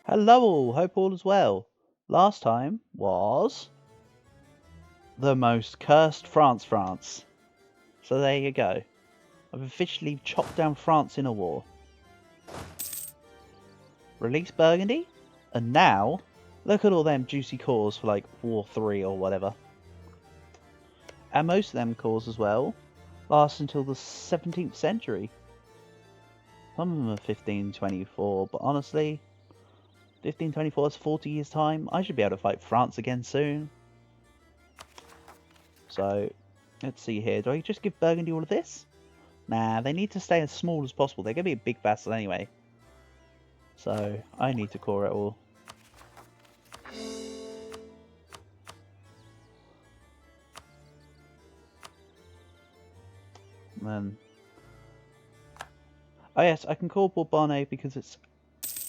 Hello all, hope all is well. Last time was the most cursed France. So there you go. I've officially chopped down France in a war. Release Burgundy, and now look at all them juicy cores for like War 3 or whatever. And most of them cores as well last until the 17th century. Some of them are 1524, but honestly, 1524 is 40 years time. I should be able to fight France again soon. So, let's see here. Do I just give Burgundy all of this? Nah, they need to stay as small as possible. They're going to be a big vassal anyway. So, I need to core it all. And then... oh yes, I can call Bourbonnais because it's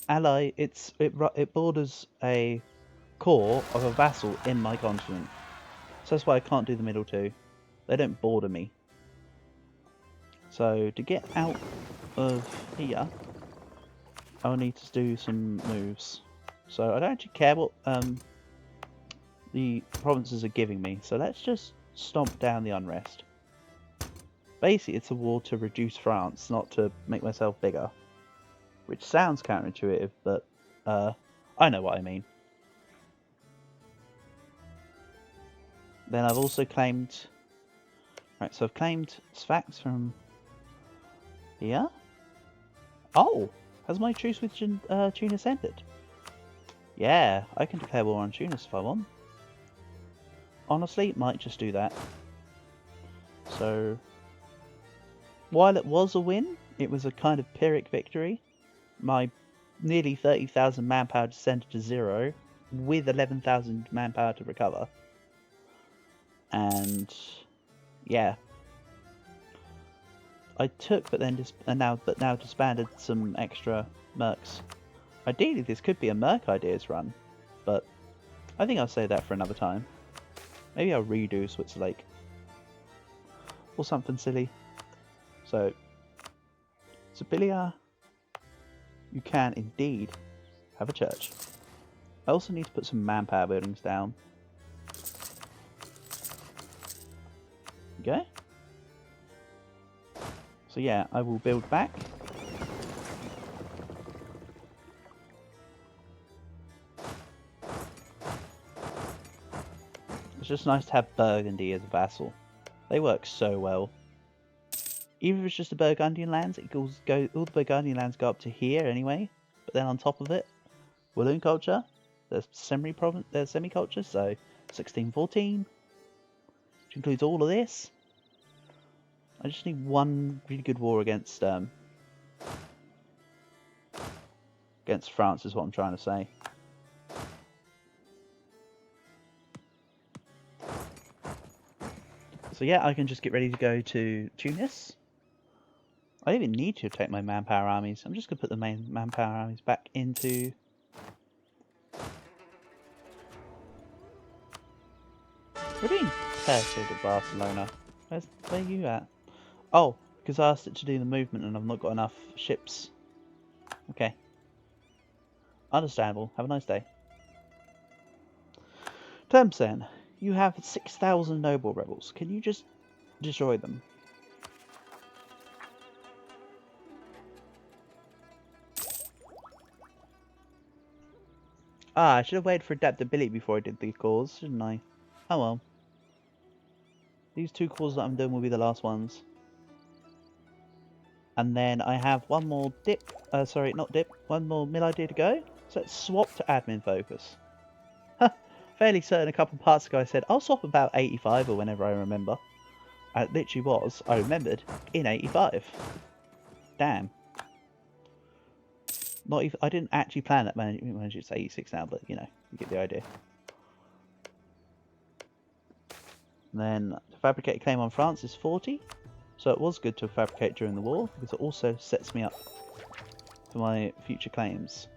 ally. It borders a core of a vassal in my continent. So that's why I can't do the middle two. They don't border me. So to get out of here, I'll need to do some moves. So I don't actually care what the provinces are giving me. So let's just stomp down the unrest. Basically, it's a war to reduce France, not to make myself bigger. Which sounds counterintuitive, but I know what I mean. Then I've also claimed... right, so I've claimed Sfax from here. Oh! Has my truce with Tunis ended? Yeah, I can declare war on Tunis if I want. Honestly, might just do that. So, while it was a win, it was a kind of Pyrrhic victory. My nearly 30,000 manpower descended to 0, with 11,000 manpower to recover. And yeah, I took, but now disbanded some extra mercs. Ideally, this could be a merc ideas run, but I think I'll save that for another time. Maybe I'll redo Switzerland or something silly. So, Sibilia, you can indeed have a church. I also need to put some manpower buildings down. Okay. So yeah, I will build back. It's just nice to have Burgundy as a vassal. They work so well. Even if it's just the Burgundian lands, all the Burgundian lands go up to here anyway. But then on top of it, Walloon culture, there's semi-culture, so 1614, which includes all of this. I just need one really good war against France is what I'm trying to say. So yeah, I can just get ready to go to Tunis. I don't even need to take my manpower armies. I'm just going to put the main manpower armies back into... we're being pursued at Barcelona. Where are you at? Oh, because I asked it to do the movement and I've not got enough ships. Okay. Understandable. Have a nice day. Tlemcen, you have 6,000 noble rebels. Can you just destroy them? Ah, I should have waited for adaptability before I did the cores, shouldn't I? Oh well. These two cores that I'm doing will be the last ones. And then I have one more one more mill idea to go. So let's swap to admin focus. Fairly certain a couple of parts ago I said I'll swap about 85 or whenever I remember. It literally was, I remembered, in 85. Damn. Not even, I didn't actually plan that when it's 86 now, but you know, you get the idea. And then to fabricate a claim on France is 40. So it was good to fabricate during the war, because it also sets me up for my future claims.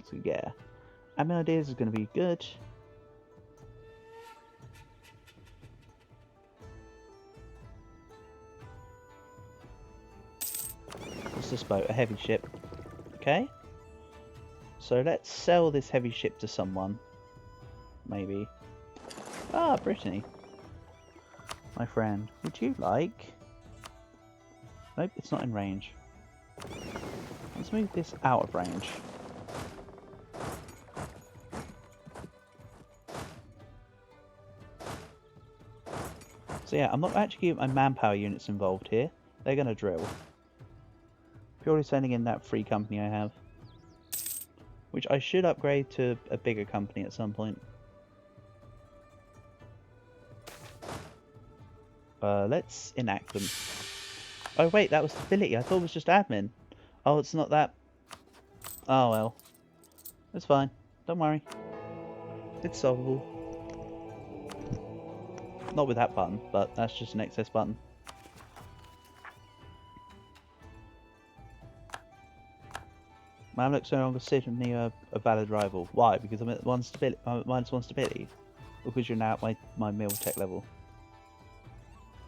So yeah, admin ideas is going to be good. What's this boat? A heavy ship. Okay. So let's sell this heavy ship to someone. Maybe. Ah, Brittany. My friend. Would you like... Nope, it's not in range. Let's move this out of range. So yeah, I'm not actually getting my manpower units involved here. They're going to drill. Purely sending in that free company I have. Which I should upgrade to a bigger company at some point. Let's enact them. Oh wait, that was stability. I thought it was just admin. Oh, it's not that. Oh well. It's fine. Don't worry. It's solvable. Not with that button, but that's just an excess button. Mamluks no longer sit near a valid rival. Why? Because I'm at -1 stability? Or because you're now at my mill tech level?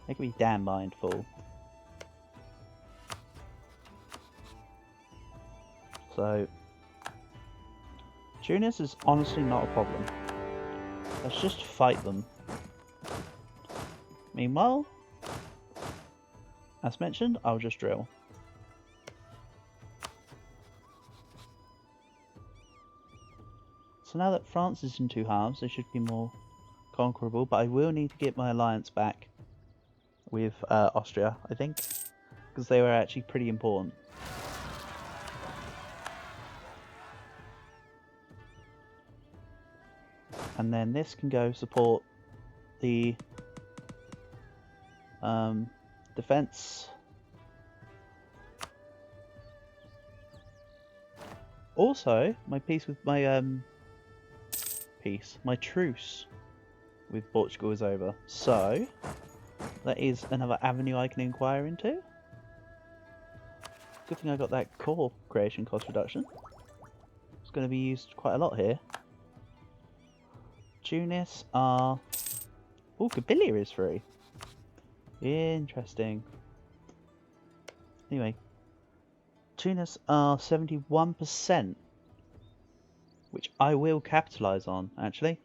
They can be damn mindful. So, Tunis is honestly not a problem. Let's just fight them. Meanwhile, as mentioned, I'll just drill. So now that France is in two halves, they should be more conquerable, but I will need to get my alliance back with Austria, I think, because they were actually pretty important. And then this can go support the defense. Also, my peace with my my truce with Portugal is over. So that is another avenue I can inquire into. Good thing I got that core creation cost reduction. It's going to be used quite a lot here. Tunis are... Oh, Kabylia is free. Interesting. Anyway, Tunis are 71%, which I will capitalise on, actually.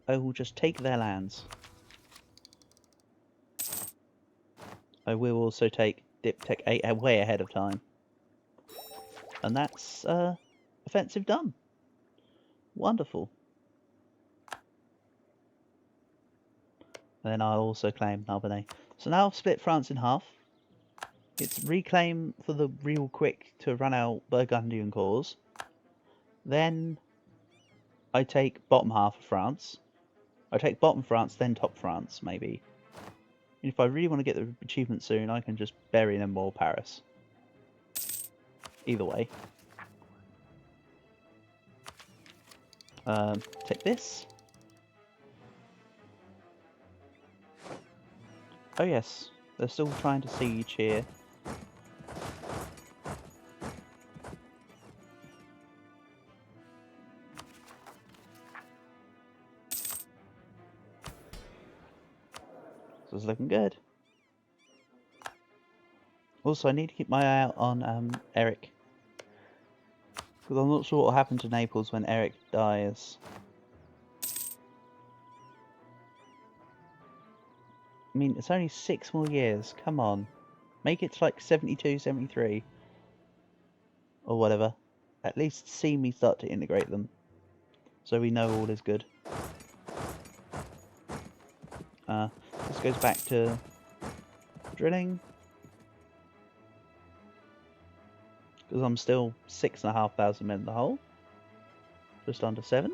I will just take their lands. I will also take Dip Tech 8 way ahead of time. And that's offensive done. Wonderful. And then I'll also claim Narbonne. So now I've split France in half. It's reclaim for the real quick to run out Burgundian cause. Then I take bottom half of France. I take bottom France, then top France, maybe. And if I really want to get the achievement soon, I can just bury them more Paris. Either way. Take this. Oh yes, they're still trying to siege here. So it's looking good. Also, I need to keep my eye out on Eric. Because I'm not sure what will happen to Naples when Eric dies. I mean, it's only 6 more years. Come on. Make it to like 72, 73. Or whatever. At least see me start to integrate them. So we know all is good. This goes back to drilling. Because I'm still 6,500 men in the hole. Just under 7.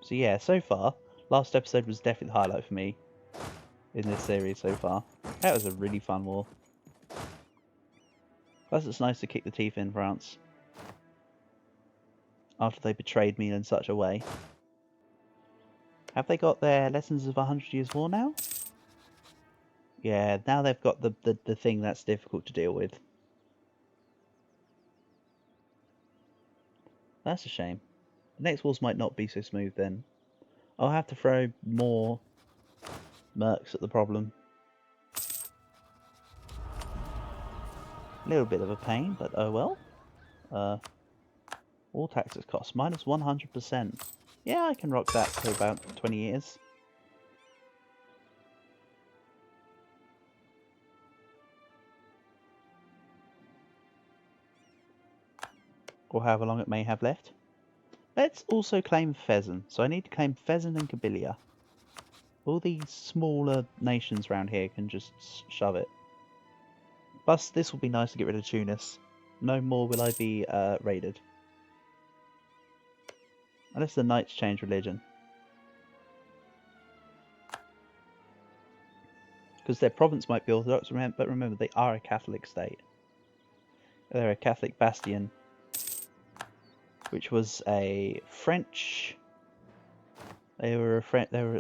So yeah, so far, last episode was definitely the highlight for me in this series so far. That was a really fun war. Plus it's nice to kick the teeth in France. After they betrayed me in such a way. Have they got their Lessons of 100 Years War now? Yeah, now they've got the thing that's difficult to deal with. That's a shame. The next wars might not be so smooth then. I'll have to throw more mercs at the problem. Little bit of a pain, but oh well. All taxes cost minus 100%. Yeah, I can rock that for about 20 years. Or however long it may have left. Let's also claim pheasant. So I need to claim pheasant and Kabylia. All these smaller nations around here can just shove it. Plus, this will be nice to get rid of Tunis. No more will I be raided. Unless the knights change religion. Because their province might be Orthodox, but remember, they are a Catholic state. They're a Catholic bastion, which was a French... They were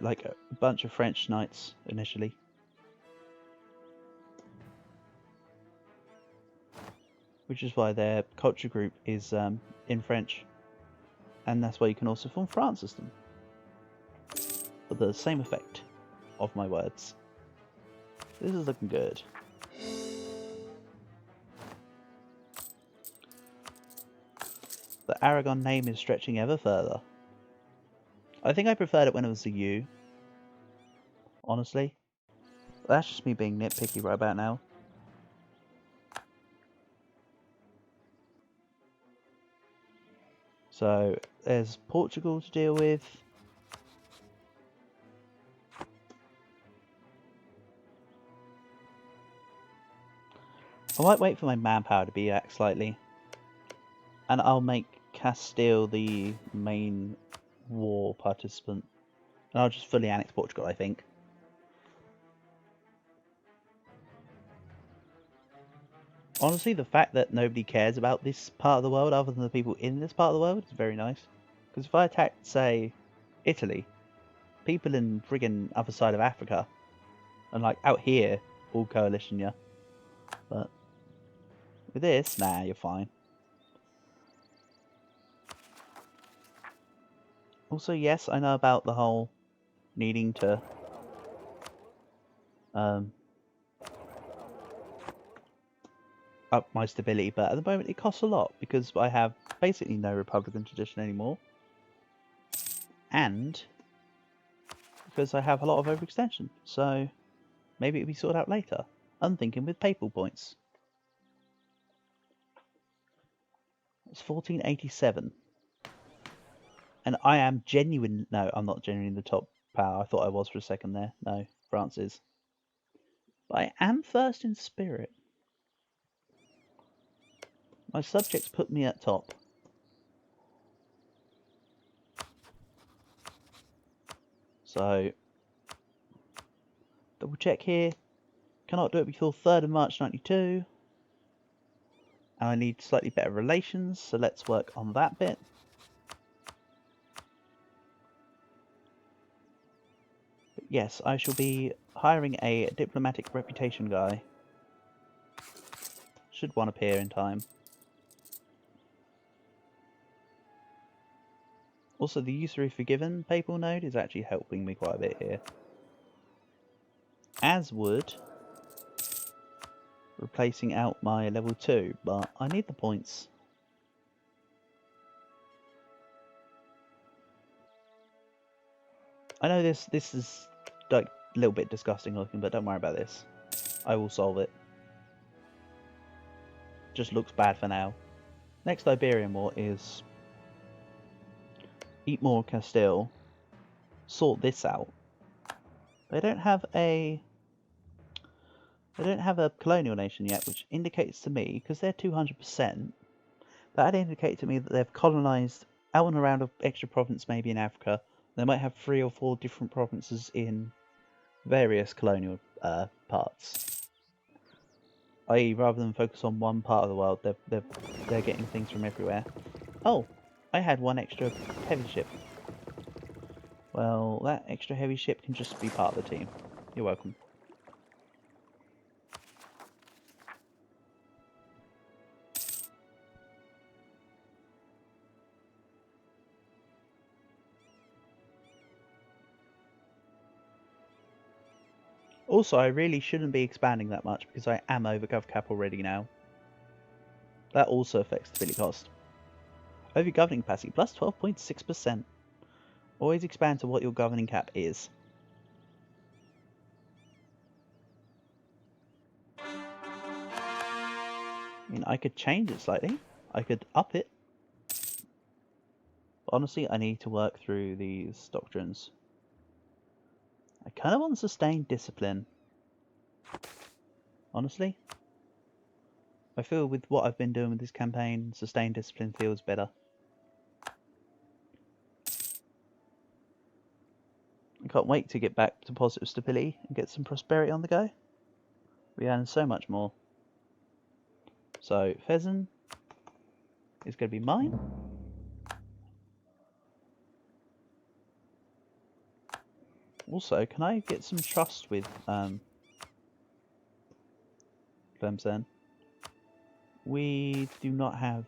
like a bunch of French knights initially. Which is why their culture group is in French. And that's why you can also form France as them. For the same effect of my words. This is looking good. The Aragon name is stretching ever further. I think I preferred it when it was a U. Honestly. That's just me being nitpicky right about now. So, there's Portugal to deal with. I might wait for my manpower to be back slightly. And I'll make Castile the main war participant. And I'll just fully annex Portugal, I think. Honestly, the fact that nobody cares about this part of the world other than the people in this part of the world is very nice. Because if I attacked, say, Italy, people in friggin' other side of Africa, and like out here, all coalition, yeah. But with this, nah, you're fine. Also, yes, I know about the whole needing to up my stability, but at the moment it costs a lot because I have basically no Republican tradition anymore. And because I have a lot of overextension, so maybe it'll be sorted out later. I'm thinking with papal points. It's 1487. And I am genuine. No, I'm not genuinely the top power. I thought I was for a second there. No, France is. But I am first in spirit. My subjects put me at top. So, double check here. Cannot do it before 3rd of March 92. And I need slightly better relations, so let's work on that bit. But yes, I shall be hiring a diplomatic reputation guy. Should one appear in time. Also, the usury forgiven papal node is actually helping me quite a bit here. As would replacing out my level 2, but I need the points. I know this is like a little bit disgusting looking, but don't worry about this. I will solve it. Just looks bad for now. Next Iberian War is eat more Castile. Sort this out. They don't have a colonial nation yet, which indicates to me, because they're 200%, that'd indicate to me that they've colonised out and around an extra province maybe in Africa. They might have 3 or 4 different provinces in various colonial parts. I.e., rather than focus on one part of the world, they're getting things from everywhere. Oh, I had 1 extra heavy ship. Well, that extra heavy ship can just be part of the team. You're welcome. Also, I really shouldn't be expanding that much because I am over gov cap already now. That also affects the Billy cost. Over governing capacity, plus 12.6%. Always expand to what your governing cap is. I mean, I could change it slightly. I could up it. But honestly, I need to work through these doctrines. I kind of want sustained discipline. Honestly. I feel with what I've been doing with this campaign, sustained discipline feels better. I can't wait to get back to positive stability and get some prosperity on the go. We earn so much more. So, Pheasant is going to be mine. Also, can I get some trust with Tlemcen? We do not have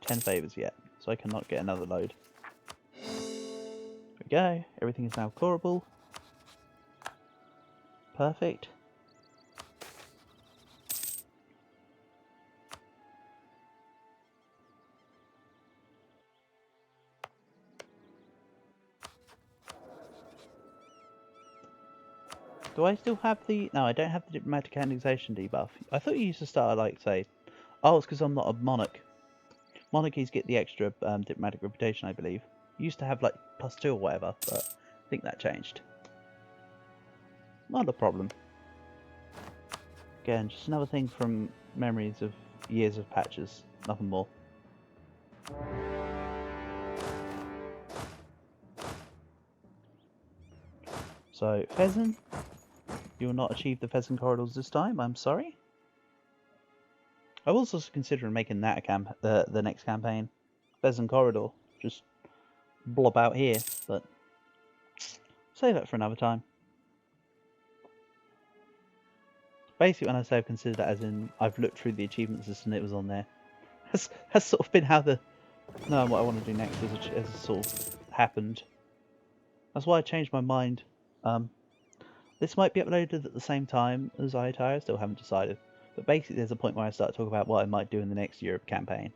10 favours yet, so I cannot get another load. There we go, everything is now clearable. Perfect. Do I still have the... No, I don't have the diplomatic annexation debuff. I thought you used to start at, like, say... Oh, it's because I'm not a monarch. Monarchies get the extra diplomatic reputation, I believe. You used to have, like, +2 or whatever, but I think that changed. Not a problem. Again, just another thing from memories of years of patches. Nothing more. So, Pheasant. You will not achieve the Pheasant corridors this time, I'm sorry. I was also considering making that the next campaign. Pheasant corridor. Just blob out here, but save that for another time. Basically, when I say I've considered that, as in I've looked through the achievements list and it was on there. Has sort of been how the knowing what I want to do next has sort of happened. That's why I changed my mind. This might be uploaded at the same time as IOTI, I still haven't decided. But basically there's a point where I start talking about what I might do in the next Europe campaign.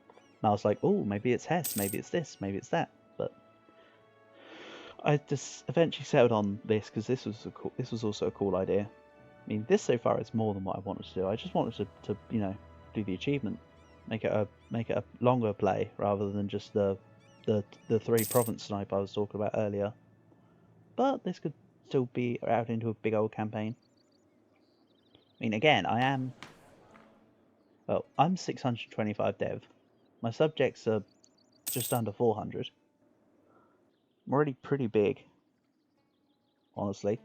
And I was like, oh, maybe it's Hess, maybe it's this, maybe it's that. But I just eventually settled on this because this was also a cool idea. I mean, this so far is more than what I wanted to do. I just wanted to you know, do the achievement, make it a longer play rather than just the 3 province snipe I was talking about earlier. But this could still be out into a big old campaign. I mean, again, I'm 625 dev. My subjects are just under 400. I'm already pretty big, honestly.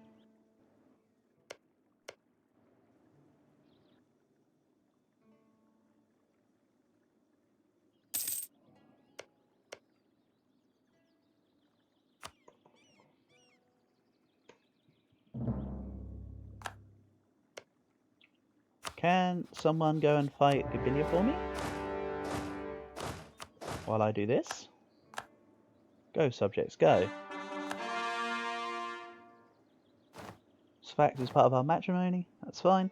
Can someone go and fight Gabilia for me? While I do this? Go, subjects, go. This fact is part of our matrimony, that's fine.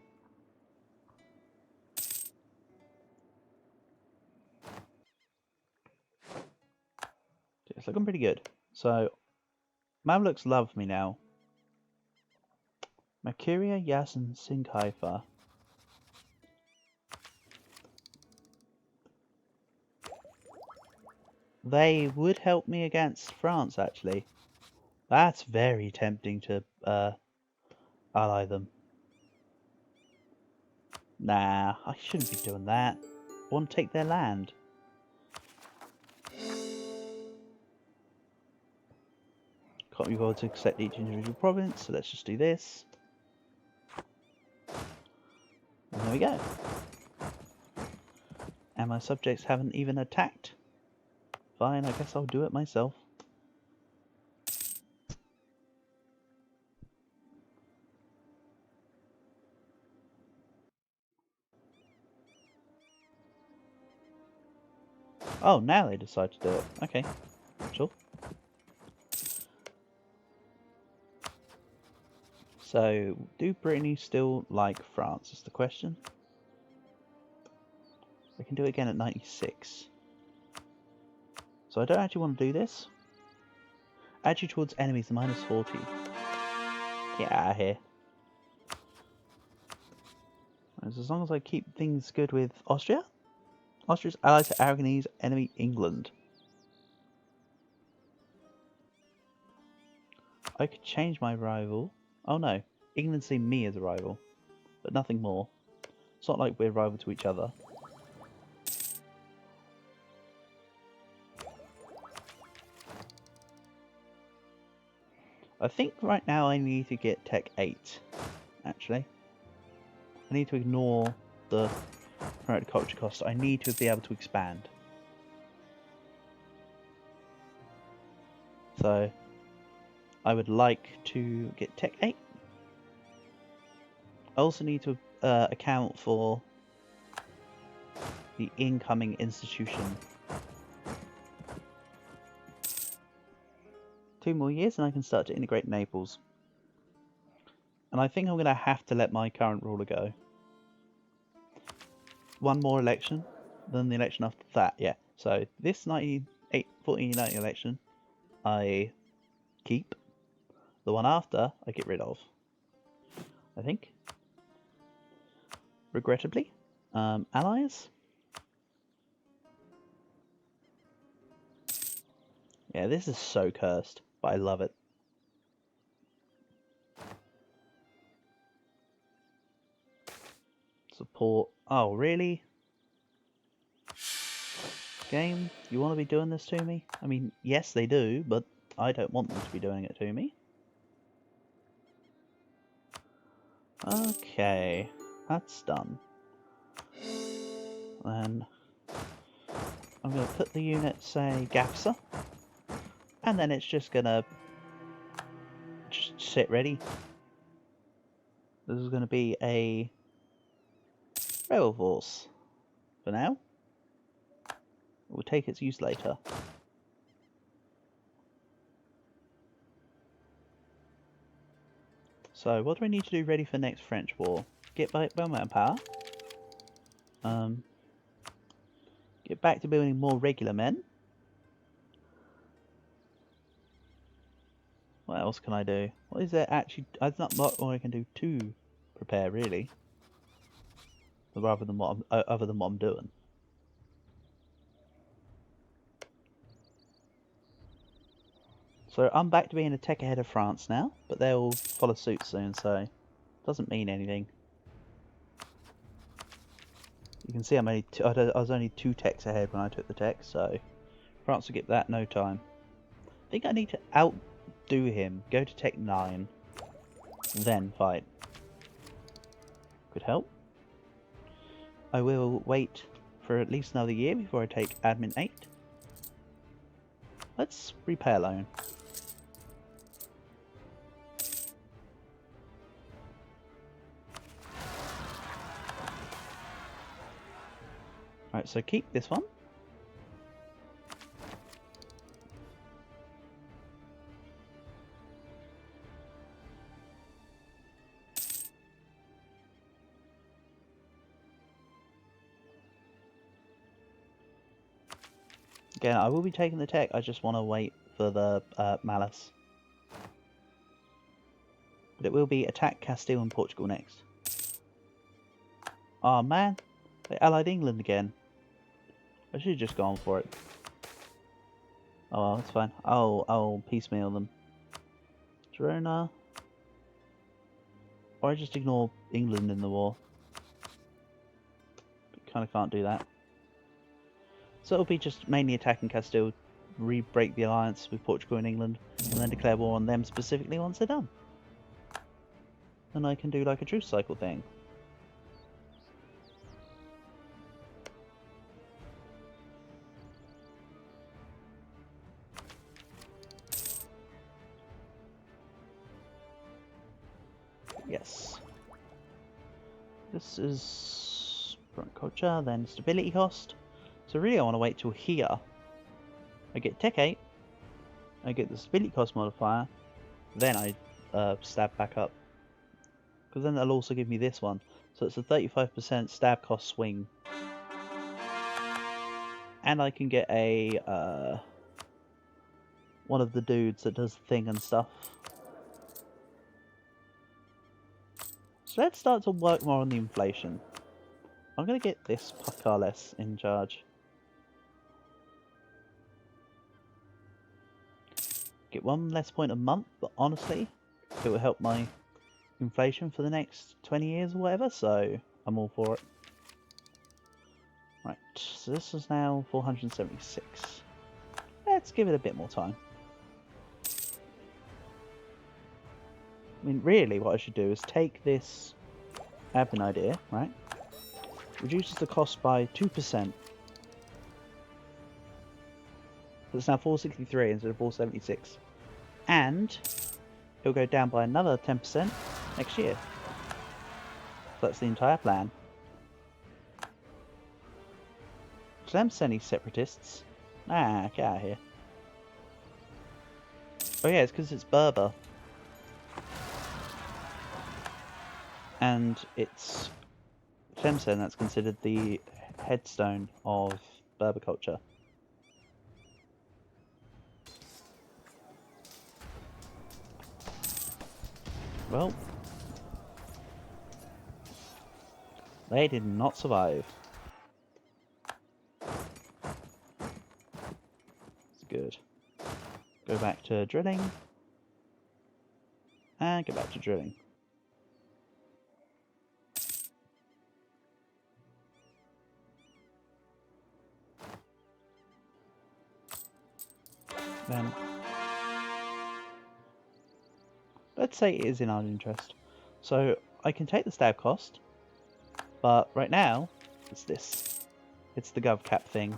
It's looking pretty good. So, Mamluks love me now. Mercuria, Yas, and Sinkhaifa. They would help me against France, actually. That's very tempting to ally them. Nah, I shouldn't be doing that. I want to take their land. Can't be bothered to accept each individual province, so let's just do this. And there we go. And my subjects haven't even attacked. Fine, I guess I'll do it myself. Oh, now they decide to do it. Okay, sure. So, do Brittany still like France is the question? I can do it again at 96. So I don't actually want to do this. Attitude towards enemies, -40. Get out of here. As long as I keep things good with Austria. Austria's allied to Aragonese enemy England. I could change my rival. Oh no, England see me as a rival, but nothing more. It's not like we're rival to each other. I think right now I need to get Tech 8, actually. I need to ignore the promoted culture cost. I need to be able to expand. So, I would like to get Tech 8. I also need to account for the incoming institution. 2 more years and I can start to integrate Naples. And I think I'm going to have to let my current ruler go. 1 more election, then the election after that, yeah. So this 1490 election, I keep. The one after, I get rid of. I think. Regrettably. Allies? Yeah, this is so cursed, but I love it. Support. Oh, really? Game, you want to be doing this to me? I mean, yes, they do, but I don't want them to be doing it to me. Okay, that's done. Then I'm going to put the unit, say, Gafsa, and then it's just going to just sit ready. This is going to be a rebel force for now. It will take its use later. So, what do we need to do ready for next French war? Get back manpower. Get back to building more regular men. What else can I do? What is there actually? There's not much more I can do to prepare, really. Rather than what other than what I'm doing. So I'm back to being a tech ahead of France now, but they'll follow suit soon, so it doesn't mean anything. You can see I'm only I was only 2 techs ahead when I took the tech, so France will get that no time. I think I need to outdo him, go to tech 9, then fight. Could help. I will wait for at least another year before I take admin 8. Let's repay a loan. Right, so keep this one. Again, I will be taking the tech, I just want to wait for the malice. But it will be attack Castile and Portugal next. Oh man, they allied England again. I should have just gone for it. Oh well, it's fine. I'll piecemeal them. Girona. Or I just ignore England in the war. Kind of can't do that. So it'll be just mainly attacking Castile, re-break the alliance with Portugal and England, and then declare war on them specifically once they're done. Then I can do like a truce cycle thing. Yes. This is front culture, then stability cost. So really I want to wait till here. I get Tech 8, I get the stability cost modifier, then I stab back up. Because then they'll also give me this one. So it's a 35% stab cost swing. And I can get a one of the dudes that does the thing and stuff. So let's start to work more on the inflation. I'm going to get this Carles in charge. Get 1 less point a month, but honestly, it will help my inflation for the next 20 years or whatever, so I'm all for it. Right, so this is now 476. Let's give it a bit more time. I mean, really what I should do is take this admin idea, right? Reduces the cost by 2%. It's now 463 instead of 476. And it'll go down by another 10% next year. So that's the entire plan. So I'm sending separatists. Ah, get out of here. Oh yeah, it's because it's Berber. And it's Tlemcen that's considered the headstone of Berber culture. Well, they did not survive. It's good. Go back to drilling. And go back to drilling. Then let's say it is in our interest. So I can take the stab cost, but right now it's this. It's the gov cap thing.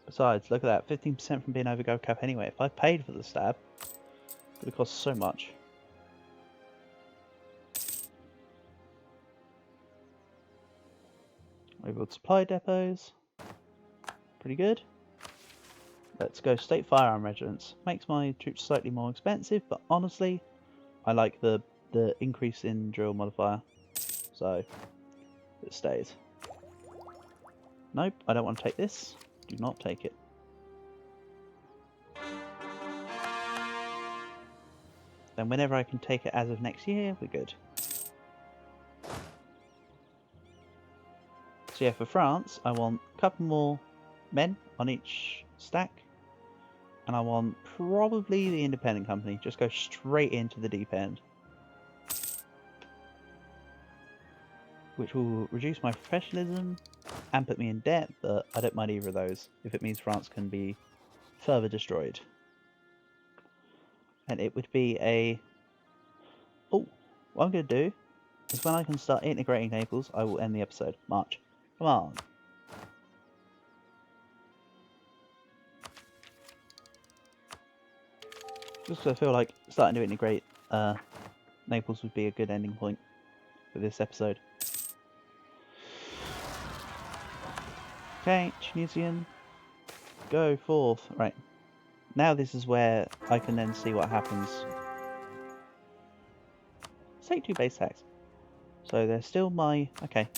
Besides, look at that, 15% from being over gov cap anyway. If I paid for the stab, it would have cost so much. Rebuild supply depots. Pretty good. Let's go state firearm regiments. Makes my troops slightly more expensive, but honestly, I like the increase in drill modifier. So, it stays. Nope, I don't want to take this. Do not take it. Then whenever I can take it as of next year, we're good. So yeah, for France, I want a couple more men on each stack. And I want probably the independent company. Just go straight into the deep end. Which will reduce my professionalism and put me in debt, but I don't mind either of those if it means France can be further destroyed. And it would be a... Oh, what I'm going to do is when I can start integrating Naples, I will end the episode. March. Come on. Just because I feel like starting to integrate Naples would be a good ending point for this episode. Okay, Tunisian, go forth. Right, now this is where I can then see what happens. Let's take 2 base tax. So they're still my... Okay.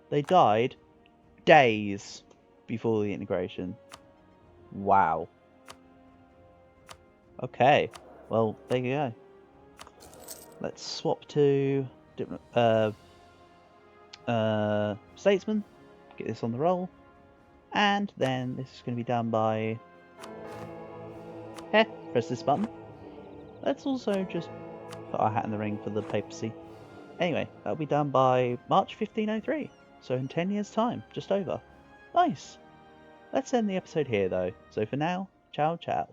They died days before the integration. Wow. Okay, well, there you go. Let's swap to statesman, get this on the roll, and then this is going to be done by... press this button. Let's also just put our hat in the ring for the papacy. Anyway, that'll be done by March 1503, so in 10 years time, just over. Nice! Let's end the episode here though, so for now, ciao ciao.